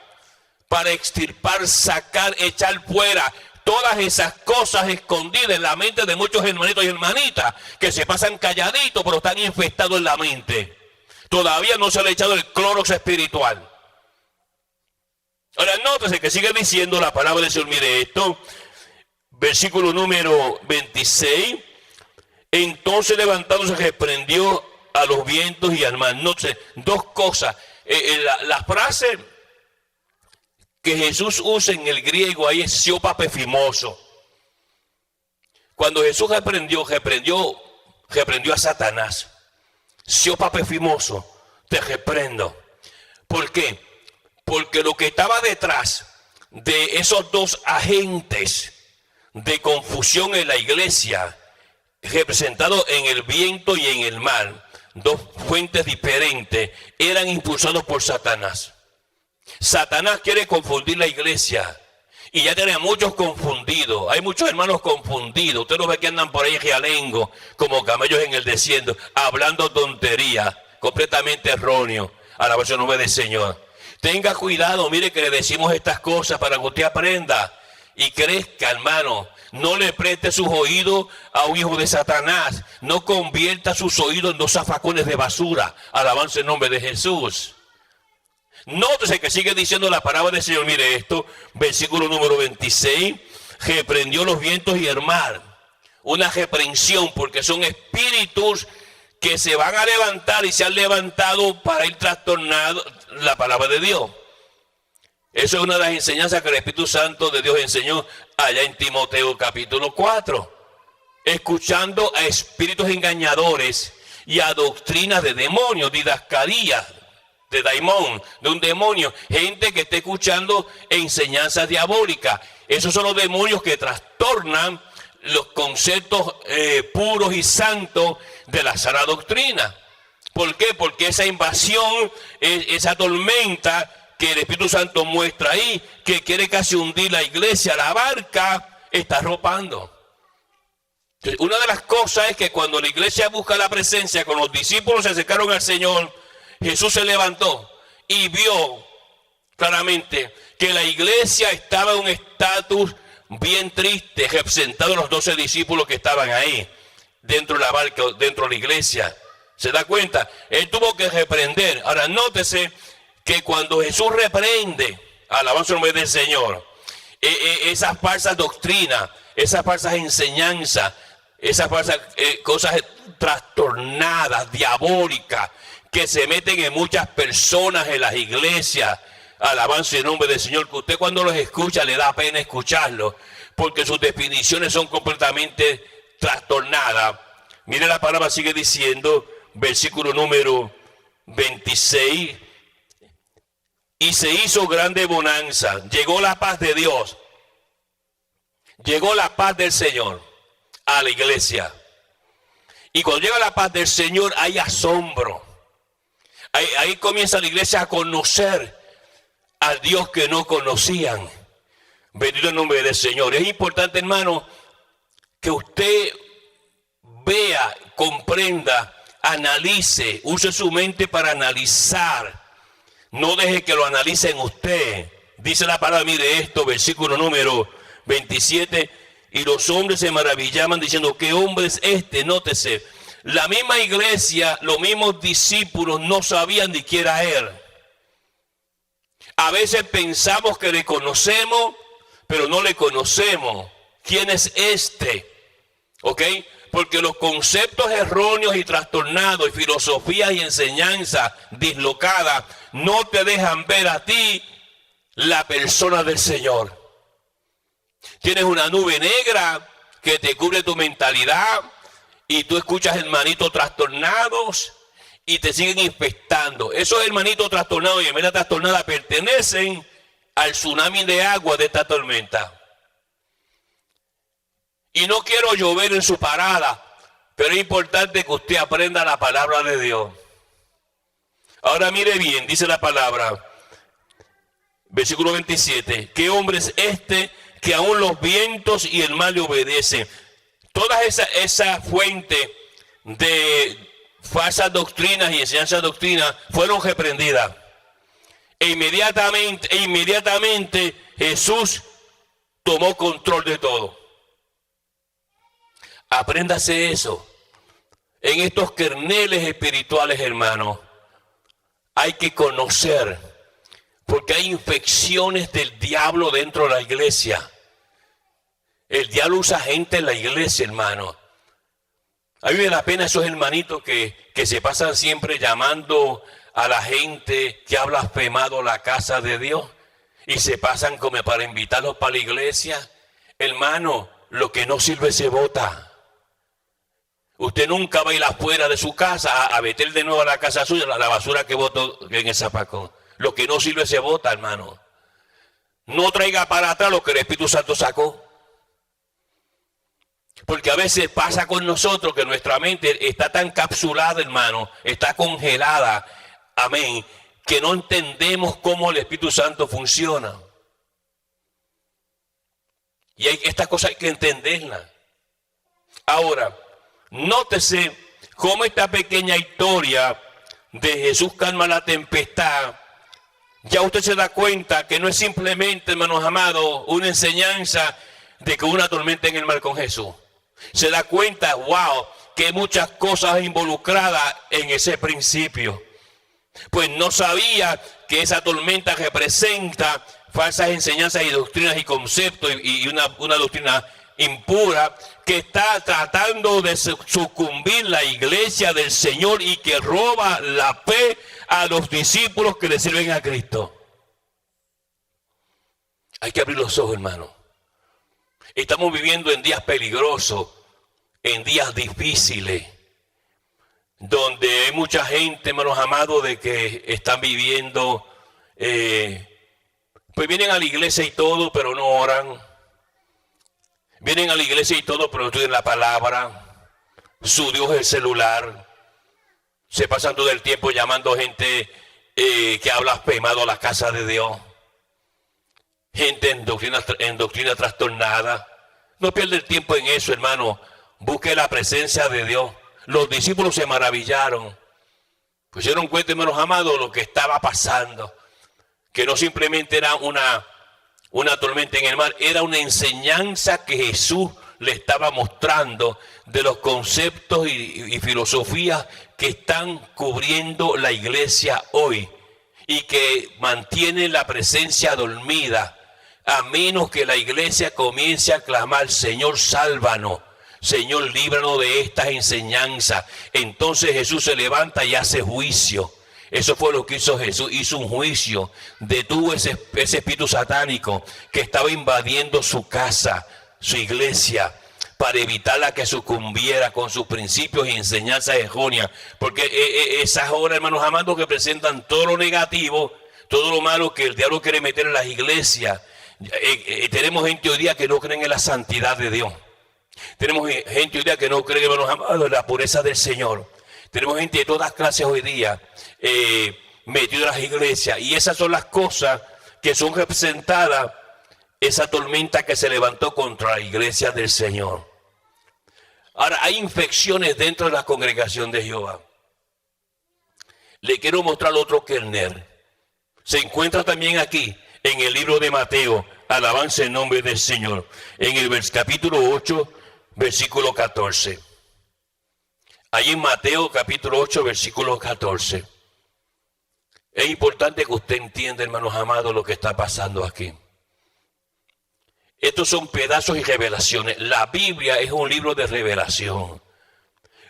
para extirpar, sacar, echar fuera todas esas cosas escondidas en la mente de muchos hermanitos y hermanitas que se pasan calladitos, pero están infestados en la mente. Todavía no se le ha echado el clorox espiritual. Ahora nótese que sigue diciendo la palabra del Señor. Mire esto, versículo número 26. Entonces levantándose reprendió a los vientos y al mar. Nótese dos cosas. La frase que Jesús usa en el griego ahí es siopapefimoso. Cuando Jesús reprendió a Satanás. Siopapefimoso, te reprendo. ¿Por qué? Porque lo que estaba detrás de esos dos agentes de confusión en la iglesia, representados en el viento y en el mar, dos fuentes diferentes, eran impulsados por Satanás. Satanás quiere confundir la iglesia. Y ya tiene muchos confundidos. Hay muchos hermanos confundidos. Usted los ve que andan por ahí realengo, como camellos en el desierto, hablando tonterías, completamente erróneo. A la versión nube del Señor. Tenga cuidado, mire que le decimos estas cosas para que usted aprenda y crezca, hermano. No le preste sus oídos a un hijo de Satanás. No convierta sus oídos en dos zafacones de basura. Alabanza en nombre de Jesús. Nótese que sigue diciendo la palabra del Señor. Mire esto, versículo número 26. Reprendió los vientos y el mar. Una reprensión, porque son espíritus que se van a levantar y se han levantado para ir trastornando la palabra de Dios. Eso es una de las enseñanzas que el Espíritu Santo de Dios enseñó allá en Timoteo capítulo 4. Escuchando a espíritus engañadores y a doctrinas de demonios, didascalías de daimón, de un demonio, gente que está escuchando enseñanzas diabólicas. Esos son los demonios que trastornan los conceptos puros y santos de la sana doctrina. ¿Por qué? Porque esa invasión, esa tormenta que el Espíritu Santo muestra ahí, que quiere casi hundir la iglesia, la barca, está arropando. Entonces, una de las cosas es que cuando la iglesia busca la presencia, con los discípulos se acercaron al Señor, Jesús se levantó y vio claramente que la iglesia estaba en un estatus bien triste, representado los 12 discípulos que estaban ahí, dentro de la barca, dentro de la iglesia. ¿Se da cuenta? Él tuvo que reprender. Ahora nótese que cuando Jesús reprende, alabanza en nombre del Señor, esas falsas doctrinas, esas falsas enseñanzas, esas falsas cosas trastornadas, diabólicas, que se meten en muchas personas en las iglesias, alabanza en nombre del Señor, que usted cuando los escucha le da pena escucharlos, porque sus definiciones son completamente trastornadas. Mire, la palabra sigue diciendo, versículo número 26, y se hizo grande bonanza, llegó la paz de Dios, llegó la paz del Señor a la iglesia. Y cuando llega la paz del Señor hay asombro. Ahí comienza la iglesia a conocer al Dios que no conocían. Bendito el nombre del Señor. Es importante, hermano, que usted vea, comprenda analice, use su mente para analizar. No deje que lo analicen usted. Dice la palabra, mire esto, versículo número 27. Y los hombres se maravillaban diciendo, ¿qué hombre es este? Nótese, la misma iglesia, los mismos discípulos no sabían ni quién era él. A veces pensamos que le conocemos, pero no le conocemos. ¿Quién es este? ¿Ok? Porque los conceptos erróneos y trastornados, y filosofías y enseñanzas dislocadas, no te dejan ver a ti la persona del Señor. Tienes una nube negra que te cubre tu mentalidad, y tú escuchas hermanitos trastornados y te siguen infectando. Esos hermanitos trastornados y hermanas trastornadas pertenecen al tsunami de agua de esta tormenta. Y no quiero llover en su parada, pero es importante que usted aprenda la palabra de Dios. Ahora mire bien, dice la palabra, versículo 27, ¿qué hombre es este que aún los vientos y el mar le obedecen? Toda esa fuente de falsas doctrinas y enseñanzas doctrinas fueron reprendidas. E inmediatamente Jesús tomó control de todo. Apréndase eso. En estos kerneles espirituales, hermanos, hay que conocer, porque hay infecciones del diablo dentro de la iglesia. El diablo usa gente en la iglesia, hermano. A mí me da pena esos hermanitos que se pasan siempre llamando a la gente que ha blasfemado la casa de Dios y se pasan como para invitarlos para la iglesia. Hermano, lo que no sirve se bota. Usted nunca va a ir afuera de su casa a meter de nuevo a la casa suya la basura que botó en el zapacón. Lo que no sirve se bota, hermano. No traiga para atrás lo que el Espíritu Santo sacó. Porque a veces pasa con nosotros que nuestra mente está tan capsulada, hermano, está congelada, amén, que no entendemos cómo el Espíritu Santo funciona. Y estas cosas hay que entenderlas. Ahora, nótese cómo esta pequeña historia de Jesús calma la tempestad, ya usted se da cuenta que no es simplemente, hermanos amados, una enseñanza de que una tormenta en el mar con Jesús. Se da cuenta, wow, que hay muchas cosas involucradas en ese principio. Pues no sabía que esa tormenta representa falsas enseñanzas y doctrinas y conceptos y una doctrina impura que está tratando de sucumbir la iglesia del Señor y que roba la fe a los discípulos que le sirven a Cristo. Hay que abrir los ojos, hermano. Estamos viviendo en días peligrosos, en días difíciles, donde hay mucha gente, hermanos amados, de que están viviendo, pues vienen a la iglesia y todo, pero no oran. Vienen a la iglesia y todo, pero no estudian la palabra. Su Dios es el celular. Se pasan todo el tiempo llamando gente que ha blasfemado a la casa de Dios. Gente en doctrina trastornada. No pierda el tiempo en eso, hermano. Busque la presencia de Dios. Los discípulos se maravillaron. Pues se dieron cuenta, hermanos amados, lo que estaba pasando. Que no simplemente era una tormenta en el mar, era una enseñanza que Jesús le estaba mostrando de los conceptos y filosofías que están cubriendo la iglesia hoy y que mantienen la presencia dormida, a menos que la iglesia comience a clamar, Señor, sálvanos, Señor, líbranos de estas enseñanzas. Entonces Jesús se levanta y hace juicio. Eso fue lo que hizo Jesús, hizo un juicio, detuvo ese espíritu satánico que estaba invadiendo su casa, su iglesia, para evitarla que sucumbiera con sus principios y enseñanzas erróneas. Porque esas obras, hermanos amados, que presentan todo lo negativo, todo lo malo que el diablo quiere meter en las iglesias. Tenemos gente hoy día que no creen en la santidad de Dios. Tenemos gente hoy día que no cree, hermanos amados, en la pureza del Señor. Tenemos gente de todas clases hoy día metido en las iglesias, y esas son las cosas que son representadas, esa tormenta que se levantó contra la iglesia del Señor. Ahora, hay infecciones dentro de la congregación de Jehová. le quiero mostrar otro kernel. Se encuentra también aquí, en el libro de Mateo, alabanza en nombre del Señor, en el capítulo 8, versículo 14. Ahí en Mateo capítulo 8, versículo 14. Es importante que usted entienda, hermanos amados, lo que está pasando aquí. Estos son pedazos y revelaciones. La Biblia es un libro de revelación.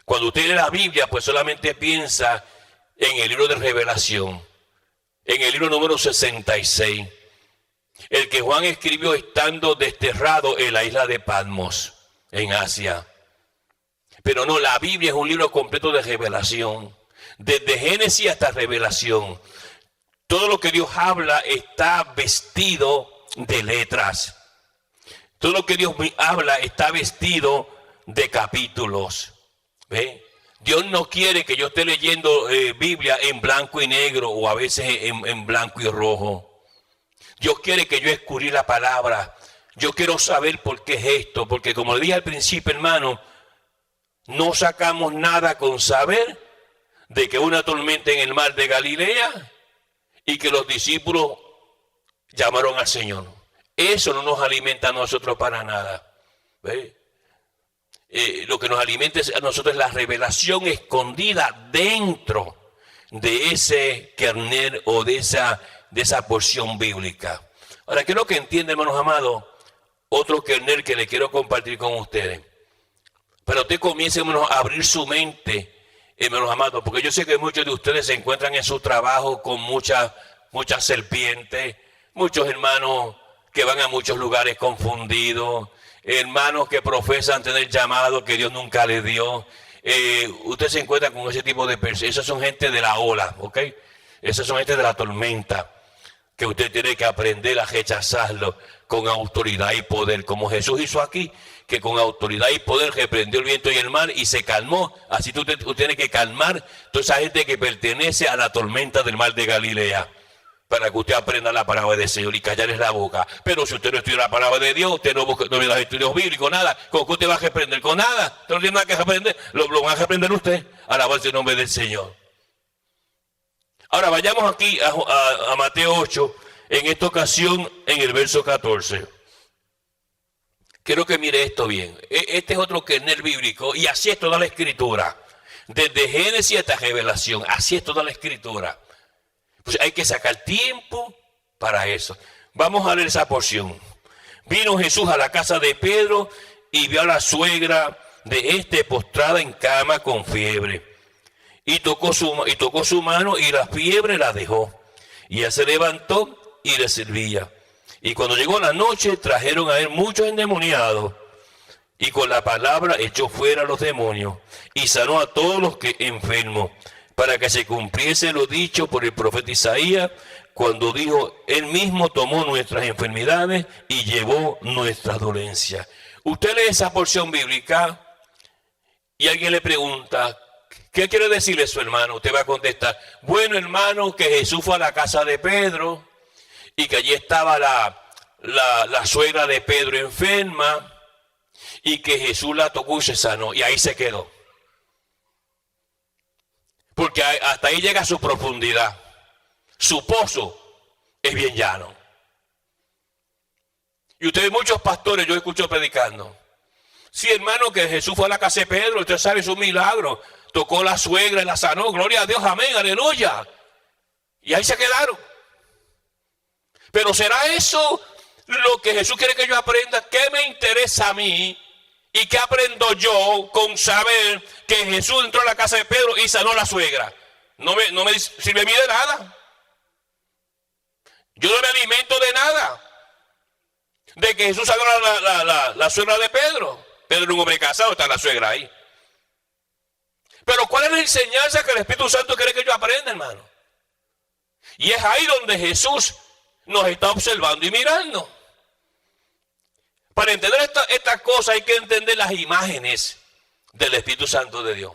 Cuando usted lee la Biblia, pues solamente piensa en el libro de revelación. En el libro número 66. El que Juan escribió estando desterrado en la isla de Patmos, en Asia. Pero no, la Biblia es un libro completo de revelación. Desde Génesis hasta Revelación. Todo lo que Dios habla está vestido de letras. Todo lo que Dios habla está vestido de capítulos. ¿Ve? Dios no quiere que yo esté leyendo Biblia en blanco y negro o a veces en blanco y rojo. Dios quiere que yo escudriñe la palabra. Yo quiero saber por qué es esto. Porque como le dije al principio, hermano, no sacamos nada con saber de que una tormenta en el mar de Galilea y que los discípulos llamaron al Señor. Eso no nos alimenta a nosotros para nada. ¿Ve? Lo que nos alimenta a nosotros es la revelación escondida dentro de ese kernel o de esa porción bíblica. Ahora, quiero que entiendan, hermanos amados, otro kernel que le quiero compartir con ustedes. Pero usted comience, hermanos, a abrir su mente, hermanos amados, porque yo sé que muchos de ustedes se encuentran en su trabajo con muchas serpientes, muchos hermanos que van a muchos lugares confundidos, hermanos que profesan tener llamado que Dios nunca les dio. Usted se encuentra con ese tipo de personas. Esas son gente de la ola, ¿ok? Esas son gente de la tormenta, que usted tiene que aprender a rechazarlo con autoridad y poder, como Jesús hizo aquí, que con autoridad y poder reprendió el viento y el mar y se calmó. Así tú tienes que calmar toda esa gente que pertenece a la tormenta del mar de Galilea, para que usted aprenda la palabra del Señor y callarles la boca. Pero si usted no estudia la palabra de Dios, usted no ve los estudios bíblicos, nada, ¿con qué usted va a reprender? Con nada, usted no tiene nada que reprender, lo van a reprender usted, alabarse el nombre del Señor. Ahora vayamos aquí a Mateo 8, en esta ocasión en el verso 14. Quiero que mire esto bien. Este es otro kernel bíblico y así es toda la escritura. Desde Génesis hasta Revelación, así es toda la escritura. Pues hay que sacar tiempo para eso. Vamos a leer esa porción. Vino Jesús a la casa de Pedro y vio a la suegra de este postrada en cama con fiebre. Y tocó su mano y la fiebre la dejó. Y ella se levantó y le servía. Y cuando llegó la noche trajeron a él muchos endemoniados. Y con la palabra echó fuera a los demonios y sanó a todos los que enfermos, para que se cumpliese lo dicho por el profeta Isaías, cuando dijo, él mismo tomó nuestras enfermedades y llevó nuestras dolencias. Usted lee esa porción bíblica y alguien le pregunta, ¿qué quiere decirle su hermano? Usted va a contestar, bueno, hermano, que Jesús fue a la casa de Pedro y que allí estaba la suegra de Pedro enferma y que Jesús la tocó y se sanó y ahí se quedó. Porque hasta ahí llega su profundidad. Su pozo es bien llano. Y ustedes, muchos pastores, yo escucho predicando. Sí, hermano, que Jesús fue a la casa de Pedro, usted sabe, es un milagro. Tocó la suegra y la sanó. Gloria a Dios, amén, aleluya. Y ahí se quedaron. Pero ¿será eso lo que Jesús quiere que yo aprenda? ¿Qué me interesa a mí? ¿Y qué aprendo yo con saber que Jesús entró a la casa de Pedro y sanó a la suegra? No me sirve a mí de nada. Yo no me alimento de nada. De que Jesús sanó a la suegra de Pedro. Pedro era un hombre casado, está la suegra ahí. Pero ¿cuál es la enseñanza que el Espíritu Santo quiere que yo aprenda, hermano? Y es ahí donde Jesús nos está observando y mirando. Para entender estas cosas hay que entender las imágenes del Espíritu Santo de Dios.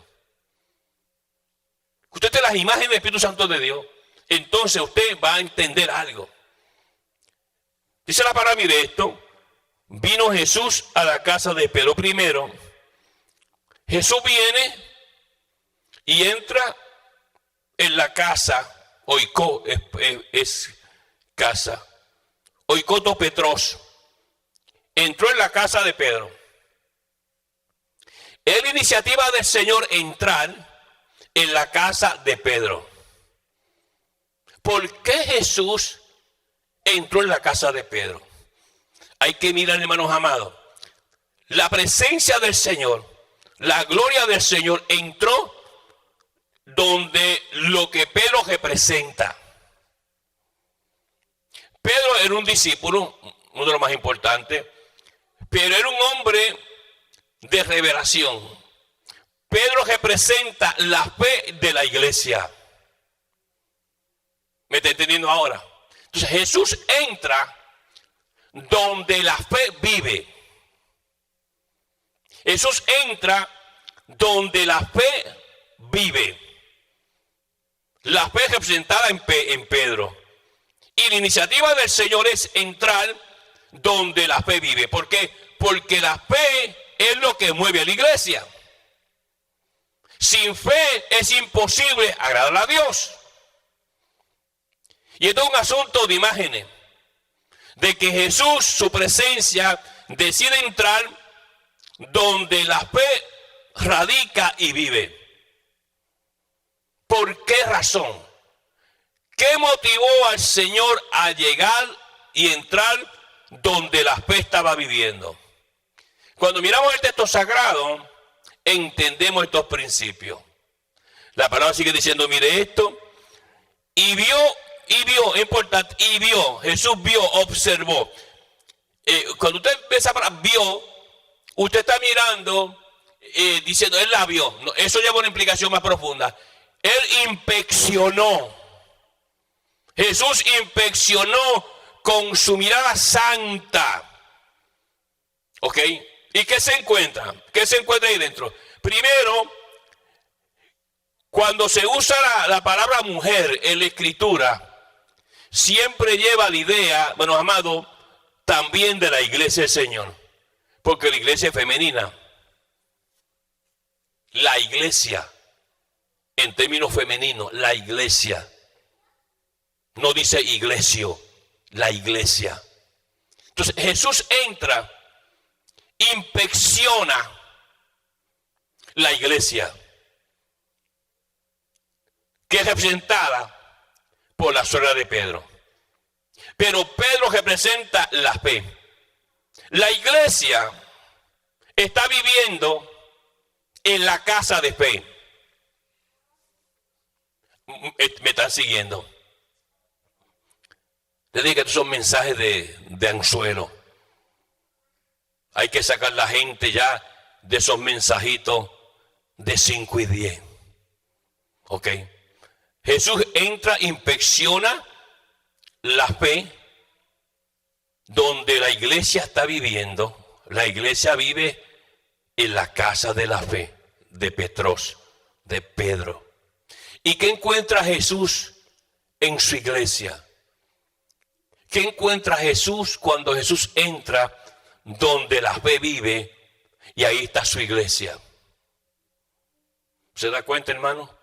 Usted tiene las imágenes del Espíritu Santo de Dios, entonces usted va a entender algo. Dice la palabra, mire esto, vino Jesús a la casa de Pedro. Primero, Jesús viene y entra en la casa, oikó es casa, oikoto Petros, entró en la casa de Pedro. Es la iniciativa del Señor entrar en la casa de Pedro. ¿Por qué Jesús entró en la casa de Pedro? Hay que mirar, hermanos amados. La presencia del Señor, la gloria del Señor entró donde lo que Pedro representa. Pedro era un discípulo, uno de los más importantes, pero era un hombre de revelación. Pedro representa la fe de la iglesia. ¿Me está entendiendo ahora? Entonces Jesús entra donde la fe vive. Jesús entra donde la fe vive. La fe representada en Pedro. Y la iniciativa del Señor es entrar donde la fe vive. ¿Por qué? Porque la fe es lo que mueve a la iglesia. Sin fe es imposible agradar a Dios. Y esto es un asunto de imágenes. De que Jesús, su presencia, decide entrar donde la fe radica y vive. ¿Por qué razón? ¿Qué motivó al Señor a llegar y entrar donde la fe estaba viviendo? Cuando miramos el texto sagrado, entendemos estos principios. La palabra sigue diciendo, mire esto, y vio, es importante, y vio, Jesús vio, observó. Cuando usted ve esa palabra, vio, usted está mirando, diciendo, él la vio. No, eso lleva una implicación más profunda. Él inspeccionó. Jesús inspeccionó con su mirada santa. ¿Ok? ¿Y qué se encuentra? ¿Qué se encuentra ahí dentro? Primero, cuando se usa la palabra mujer en la escritura, siempre lleva la idea, bueno, amado, también de la iglesia del Señor. Porque la iglesia es femenina. La iglesia, en términos femeninos, la iglesia. No dice iglesia, la iglesia. Entonces Jesús entra, inspecciona la iglesia, que es representada por la suegra de Pedro. Pero Pedro representa la fe. La iglesia está viviendo en la casa de fe. ¿Me están siguiendo? Les dije que estos son mensajes de anzuelo. Hay que sacar la gente ya de esos mensajitos de 5 y 10. ¿Ok? Jesús entra, inspecciona la fe donde la iglesia está viviendo. La iglesia vive en la casa de la fe de Petros, de Pedro. ¿Y qué encuentra Jesús en su iglesia? ¿Qué encuentra Jesús cuando Jesús entra donde la fe vive y ahí está su iglesia? ¿Se da cuenta, hermano?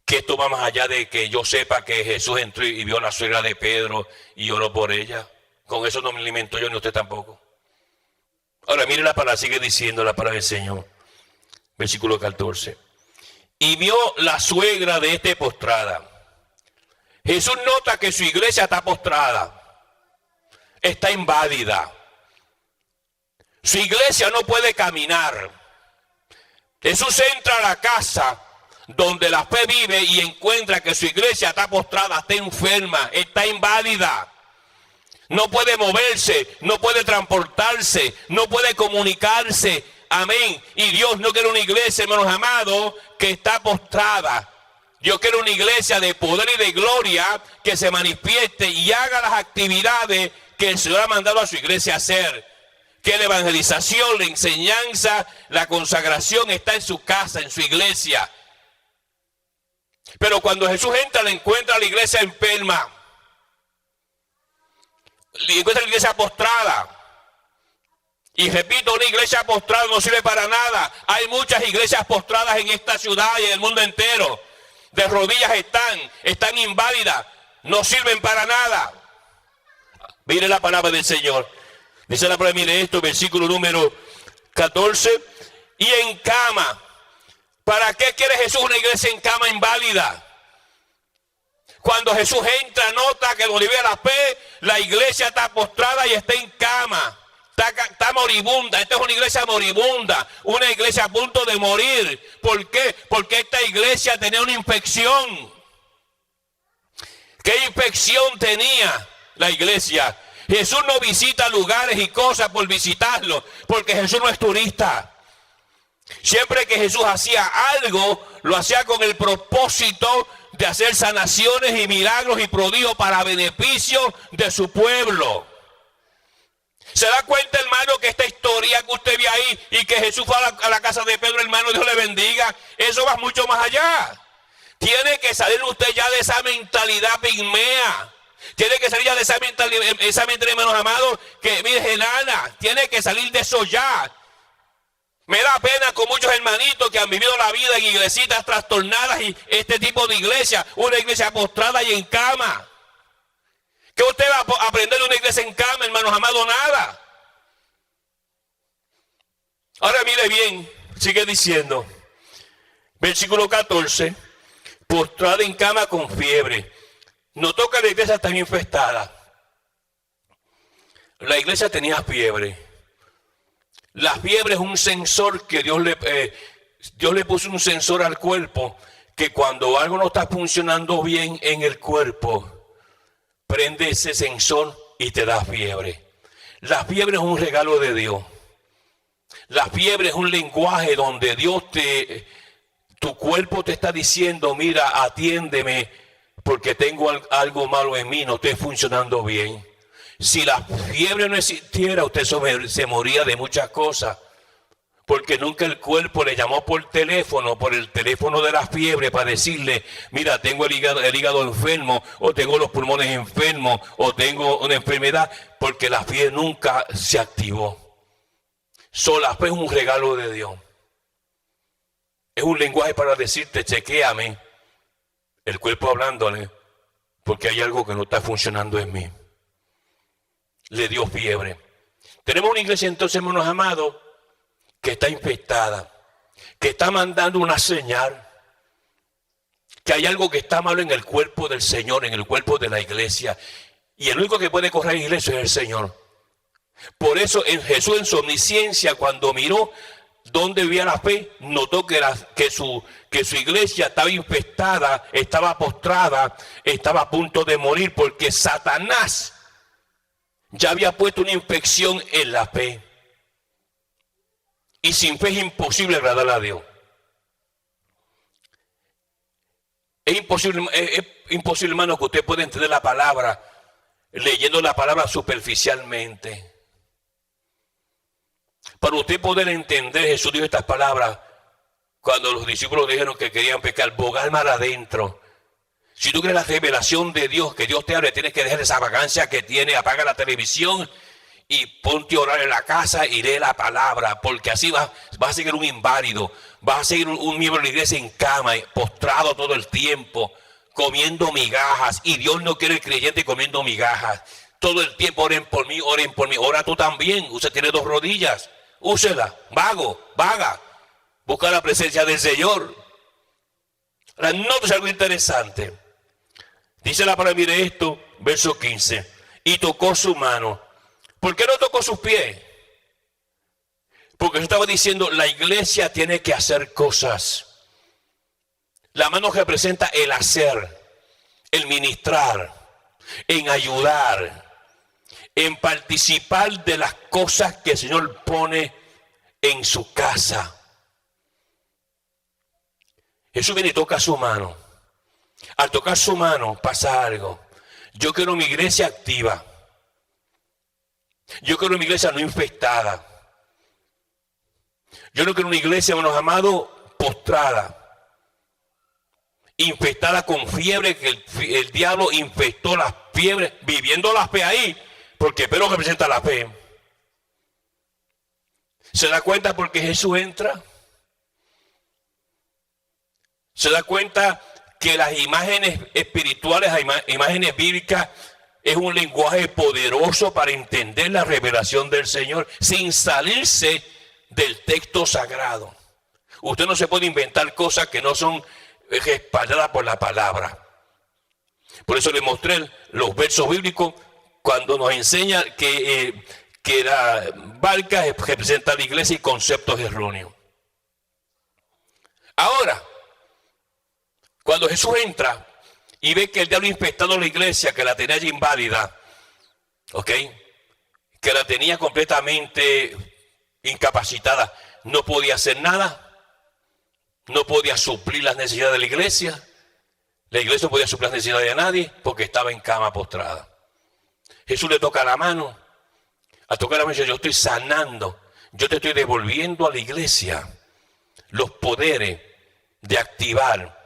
Que esto va más allá de que yo sepa que Jesús entró y vio a la suegra de Pedro y oró por ella. Con eso no me alimento yo ni usted tampoco. Ahora mire la palabra, sigue diciendo la palabra del Señor. Versículo 14. Y vio la suegra de este postrada. Jesús nota que su iglesia está postrada, está invádida. Su iglesia no puede caminar. Jesús entra a la casa donde la fe vive y encuentra que su iglesia está postrada, está enferma, está invádida. No puede moverse, no puede transportarse, no puede comunicarse. Amén. Y Dios no quiere una iglesia, hermanos amados, que está postrada. Yo quiero una iglesia de poder y de gloria que se manifieste y haga las actividades que el Señor ha mandado a su iglesia a hacer. Que la evangelización, la enseñanza, la consagración está en su casa, en su iglesia. Pero cuando Jesús entra, le encuentra a la iglesia enferma. Le encuentra a la iglesia postrada. Y repito, una iglesia postrada no sirve para nada. Hay muchas iglesias postradas en esta ciudad y en el mundo entero. de rodillas están inválidas, no sirven para nada. Mire la palabra del Señor. Dice la palabra, mire esto, versículo número 14. Y en cama. ¿Para qué quiere Jesús una iglesia en cama inválida? Cuando Jesús entra, nota que donde vive la fe, la iglesia está postrada y está en cama. Está moribunda. Esta es una iglesia moribunda, una iglesia a punto de morir. ¿Por qué? Porque esta iglesia tenía una infección. ¿Qué infección tenía la iglesia? Jesús no visita lugares y cosas por visitarlos, porque Jesús no es turista. Siempre que Jesús hacía algo, lo hacía con el propósito de hacer sanaciones y milagros y prodigios para beneficio de su pueblo. ¿Se da cuenta, hermano, que esta historia que usted ve ahí y que Jesús fue a la casa de Pedro, hermano, Dios le bendiga? Eso va mucho más allá. Tiene que salir usted ya de esa mentalidad pigmea. Tiene que salir ya de esa mentalidad, hermanos amados, que mire, enana. Tiene que salir de eso ya. Me da pena con muchos hermanitos que han vivido la vida en iglesitas trastornadas y este tipo de iglesia, una iglesia postrada y en cama. ¿Qué usted va a aprender de una iglesia en cama, hermanos amados? Nada. Ahora mire bien, sigue diciendo, versículo 14, postrada en cama con fiebre. Notó que la iglesia estaba infestada. La iglesia tenía fiebre. La fiebre es un sensor que Dios le puso un sensor al cuerpo, que cuando algo no está funcionando bien en el cuerpo, prende ese sensor y te da fiebre. La fiebre es un regalo de Dios. La fiebre es un lenguaje donde tu cuerpo te está diciendo, mira, atiéndeme porque tengo algo malo en mí, no estoy funcionando bien. Si la fiebre no existiera, usted se moría de muchas cosas. Porque nunca el cuerpo le llamó por el teléfono de la fiebre para decirle, mira, tengo el hígado enfermo, o tengo los pulmones enfermos, o tengo una enfermedad, porque la fiebre nunca se activó. La fe es un regalo de Dios. Es un lenguaje para decirte, chequéame, el cuerpo hablándole, porque hay algo que no está funcionando en mí. Le dio fiebre. Tenemos una iglesia entonces, hermanos amados, que está infectada, que está mandando una señal, que hay algo que está malo en el cuerpo del Señor, en el cuerpo de la iglesia, y el único que puede correr la iglesia es el Señor. Por eso Jesús, en su omnisciencia, cuando miró dónde vivía la fe, notó que su iglesia estaba infestada, estaba postrada, estaba a punto de morir, porque Satanás ya había puesto una infección en la fe. Y sin fe es imposible agradar a Dios. Es imposible, hermano, que usted pueda entender la palabra leyendo la palabra superficialmente. Para usted poder entender, Jesús dijo estas palabras cuando los discípulos dijeron que querían pecar, bogar mar adentro. Si tú quieres la revelación de Dios, que Dios te hable, tienes que dejar esa vagancia que tiene, apaga la televisión y ponte a orar en la casa y lee la palabra, porque así vas a seguir un inválido, vas a seguir un miembro de la iglesia en cama, postrado todo el tiempo, comiendo migajas, y Dios no quiere el creyente comiendo migajas. Todo el tiempo oren por mí, ora tú también. Usted tiene 2 rodillas, úsela, vaga, busca la presencia del Señor. Ahora, note algo interesante. Dice la palabra, mire esto, verso 15. Y tocó su mano. ¿Por qué no tocó sus pies? Porque yo estaba diciendo, la iglesia tiene que hacer cosas. La mano representa el hacer, el ministrar, en ayudar, en participar de las cosas que el Señor pone en su casa. Jesús viene y toca su mano. Al tocar su mano pasa algo. Yo quiero mi iglesia activa. Yo quiero mi iglesia no infestada. Yo no quiero una iglesia, hermanos amados, postrada, infestada con fiebre, que el diablo infectó las fiebres, viviendo la fe ahí, porque Pedro representa la fe. ¿Se da cuenta por qué Jesús entra? ¿Se da cuenta que las imágenes espirituales, las imágenes bíblicas, es un lenguaje poderoso para entender la revelación del Señor sin salirse del texto sagrado. Usted no se puede inventar cosas que no son respaldadas por la palabra. Por eso le mostré los versos bíblicos cuando nos enseña que la barca representa a la iglesia y conceptos erróneos. Ahora, cuando Jesús entra y ve que el diablo ha infectado la iglesia, que la tenía ya inválida, ¿ok? Que la tenía completamente incapacitada, no podía hacer nada, no podía suplir las necesidades de la iglesia no podía suplir las necesidades de nadie porque estaba en cama postrada. Jesús le toca la mano, al tocar la mano dice, yo estoy sanando, yo te estoy devolviendo a la iglesia los poderes de activar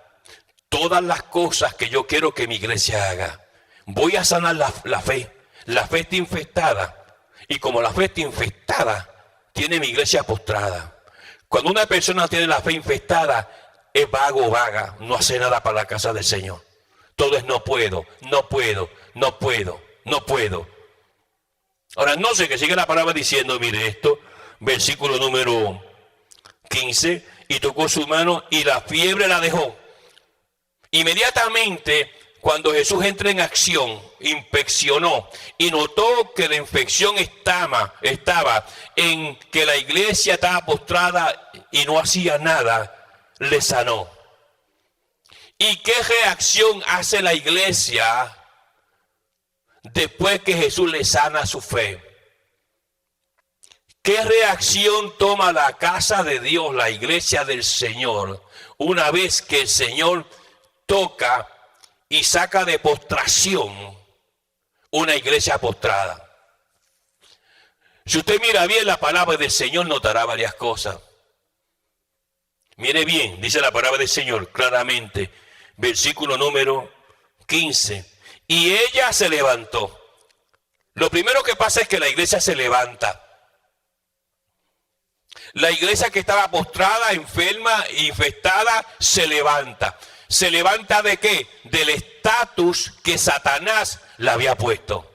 todas las cosas que yo quiero que mi iglesia haga. Voy a sanar la fe. La fe está infectada. Y como la fe está infectada, tiene mi iglesia postrada. Cuando una persona tiene la fe infectada, es vago o vaga, no hace nada para la casa del Señor. Todo es no puedo, no puedo, no puedo, no puedo. Ahora no sé, que sigue la palabra diciendo, mire esto, versículo número 15, y tocó su mano y la fiebre la dejó. Inmediatamente, cuando Jesús entra en acción, inspeccionó y notó que la infección estaba en que la iglesia estaba postrada y no hacía nada, le sanó. ¿Y qué reacción hace la iglesia después que Jesús le sana su fe? ¿Qué reacción toma la casa de Dios, la iglesia del Señor, una vez que el Señor toca y saca de postración una iglesia postrada? Si usted mira bien la palabra del Señor, notará varias cosas. Mire bien, dice la palabra del Señor claramente, versículo número 15. Y ella se levantó. Lo primero que pasa es que la iglesia se levanta. La iglesia que estaba postrada, enferma, infectada, se levanta. ¿Se levanta de qué? Del estatus que Satanás le había puesto.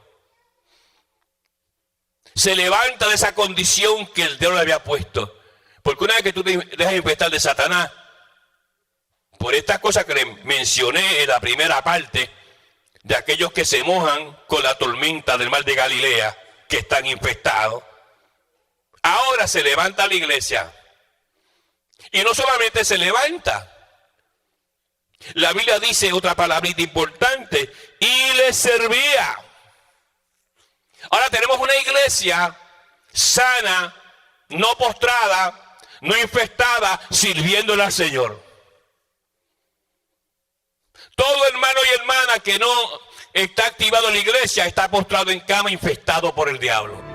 Se levanta de esa condición que el diablo le había puesto. Porque una vez que tú te dejas infectar de Satanás, por estas cosas que le mencioné en la primera parte, de aquellos que se mojan con la tormenta del mar de Galilea, que están infectados, ahora se levanta la iglesia. Y no solamente se levanta, la Biblia dice otra palabrita importante, y le servía. Ahora tenemos una iglesia sana, no postrada, no infectada, sirviéndole al Señor. Todo hermano y hermana que no está activado en la iglesia está postrado en cama, infectado por el diablo.